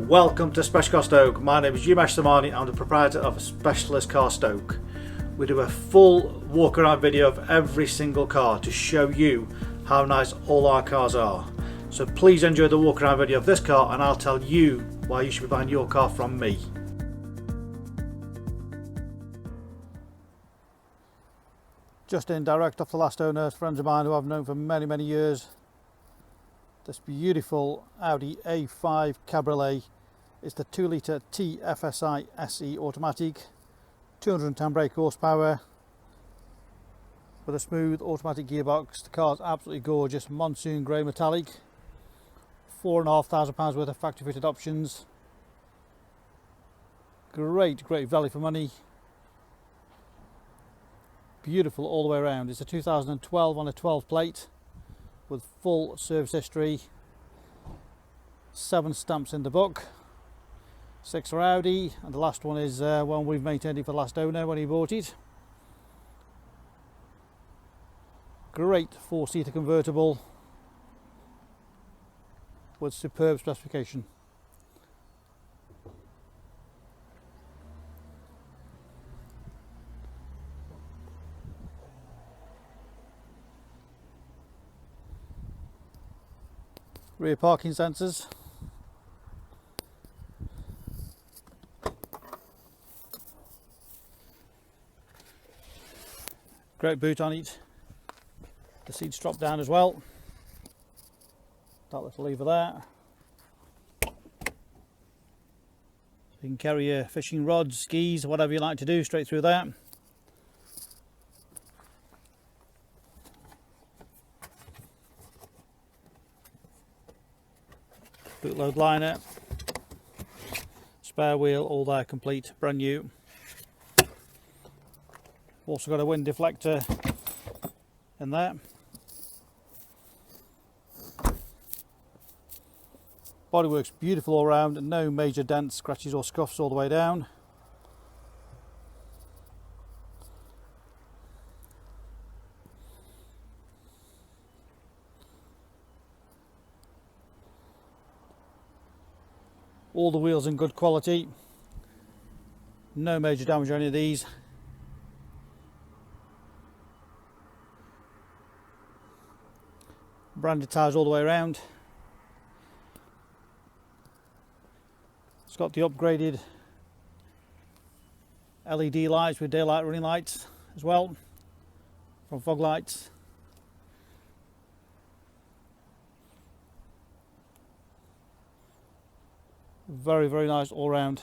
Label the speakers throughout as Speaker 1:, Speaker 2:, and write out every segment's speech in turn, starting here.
Speaker 1: Welcome to Special Car Stoke. My name is Umesh Samani. I'm the proprietor of Specialist Car Stoke. We do a full walk around video of every single car to show you how nice all our cars are. So please enjoy the walk around video of this car and I'll tell you why you should be buying your car from me. Just in direct off the last owner, friends of mine who I've known for many years. This beautiful Audi A5 Cabriolet is the 2 litre TFSI SE automatic, 210 brake horsepower with a smooth automatic gearbox. The car's absolutely gorgeous, Monsoon grey metallic, £4,500 worth of factory fitted options. Great value for money. Beautiful all the way around. It's a 2012 on a 12 plate with full service history, 7 stamps in the book, 6 are Audi, and the last one is one we've maintained it for the last owner when he bought it. Great 4-seater convertible with superb specification. Rear parking sensors, great boot on it, the seats drop down as well, that little lever there, so you can carry your fishing rods, skis, whatever you like to do straight through there. Bootload liner, spare wheel, all there complete, brand new. Also got a wind deflector in there. Bodywork's beautiful all round, no major dents, scratches or scuffs all the way down. All the wheels in good quality, no major damage on any of these. Branded tyres all the way around. It's got the upgraded LED lights with daylight running lights as well, from fog lights. Very nice all round.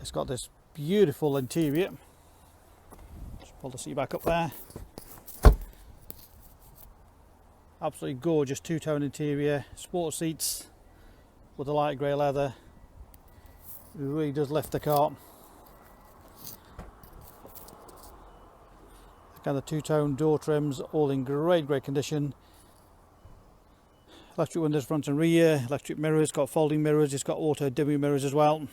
Speaker 1: It's got this beautiful interior. Just pull the seat back up there. Absolutely gorgeous two-tone interior, sport seats with the light grey leather. It really does lift the car. Again, the two-tone door trims all in great condition. Electric windows front and rear, electric mirrors, got folding mirrors, it's got auto dimming mirrors as well.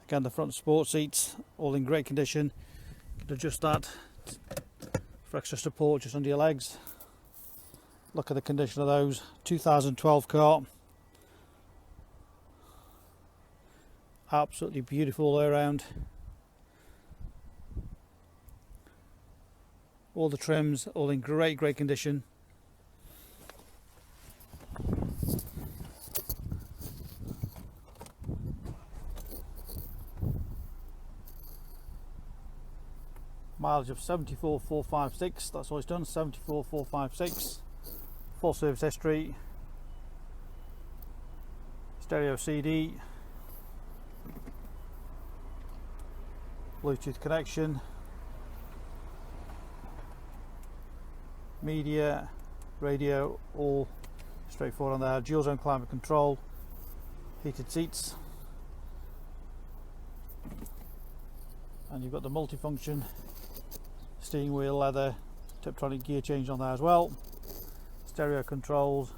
Speaker 1: Again, the front sport seats all in great condition. You can adjust that for extra support just under your legs. Look at the condition of those. 2012 car. Absolutely beautiful all the way around. All the trims all in great condition. Mileage of 74,456, that's all it's done, 74,456. Full service history. Stereo CD. Bluetooth connection. Media, radio, all straightforward on there. Dual zone climate control, heated seats, and you've got the multifunction steering wheel leather, Tiptronic gear change on there as well. Stereo controls,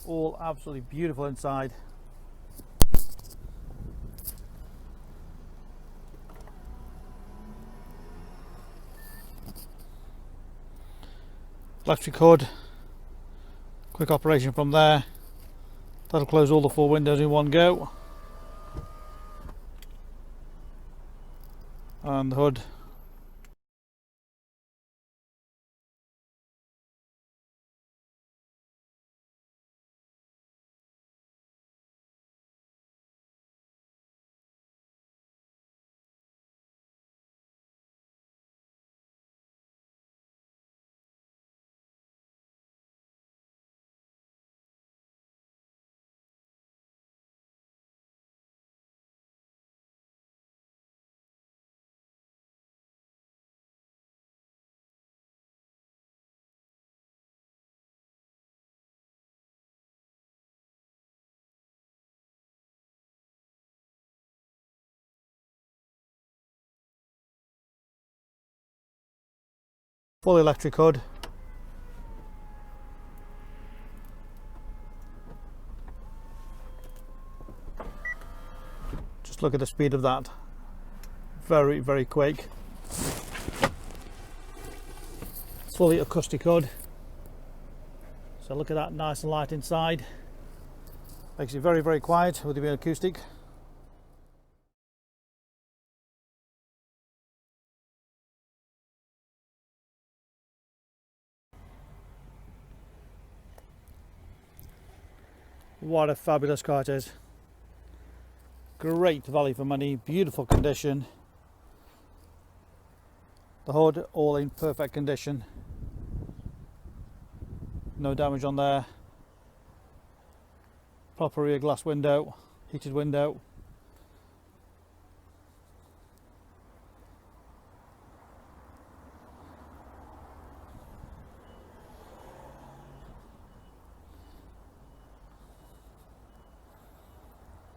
Speaker 1: all absolutely beautiful inside. Electric hood, quick operation from there. That'll close all the 4 windows in one go. And the hood. Full electric hood. Just look at the speed of that. Very, very quick. Fully acoustic hood. So look at that, nice and light inside. Makes it very, very quiet with it being acoustic. What a fabulous car it is. Great value for money, beautiful condition. The hood all in perfect condition. No damage on there. Proper rear glass window, heated window.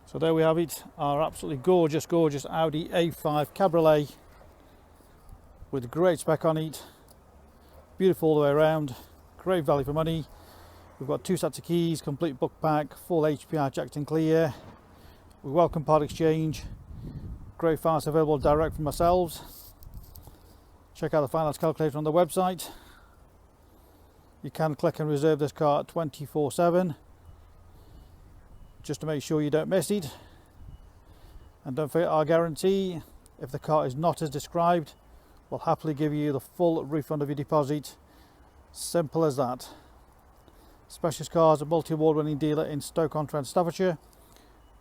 Speaker 1: So there we have it, our absolutely gorgeous, gorgeous Audi A5 Cabriolet with great spec on it, beautiful all the way around, great value for money. We've got 2 sets of keys, complete book pack, full HPI checked and clear. We welcome part exchange, great finance available direct from ourselves. Check out the finance calculator on the website. You can click and reserve this car 24/7. Just to make sure you don't miss it. And don't forget our guarantee, if the car is not as described, we'll happily give you the full refund of your deposit. Simple as that. Specialist Cars, a multi-award winning dealer in Stoke-on-Trent, Staffordshire.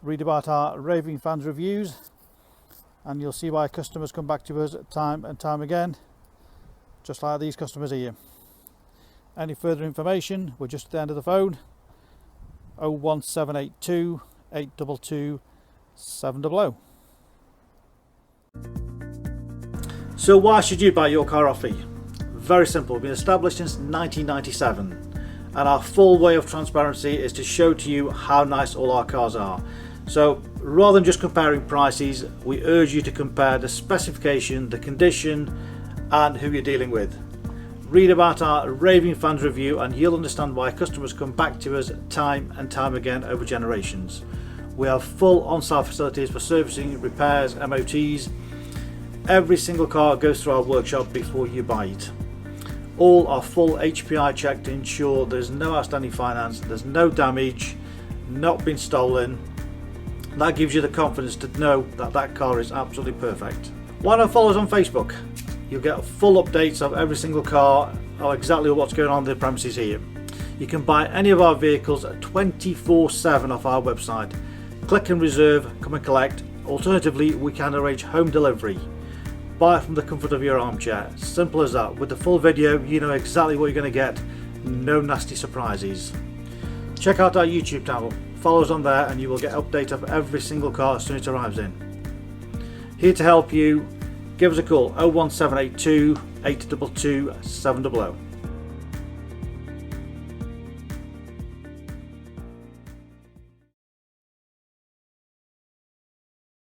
Speaker 1: Read about our raving fans reviews and you'll see why customers come back to us time and time again, just like these customers here. Any further information, we're just at the end of the phone. 01782 822 700. So why should you buy your car off me? Very simple. We've been established since 1997 and our full way of transparency is to show to you how nice all our cars are. So rather than just comparing prices, we urge you to compare the specification, the condition and who you're dealing with. Read about our raving fans review and you'll understand why customers come back to us time and time again over generations. We have full on-site facilities for servicing, repairs, MOTs. Every single car goes through our workshop before you buy it. All are full HPI checked to ensure there's no outstanding finance, there's no damage, not been stolen. That gives you the confidence to know that that car is absolutely perfect. Why not follow us on Facebook? You'll get full updates of every single car, or exactly what's going on in the premises here. You can buy any of our vehicles 24/7 off our website. Click and reserve, come and collect. Alternatively, we can arrange home delivery. Buy it from the comfort of your armchair. Simple as that. With the full video, you know exactly what you're going to get. No nasty surprises. Check out our YouTube channel. Follow us on there and you will get updates of every single car as soon as it arrives in. Here to help you. Give us a call 01782 822 700.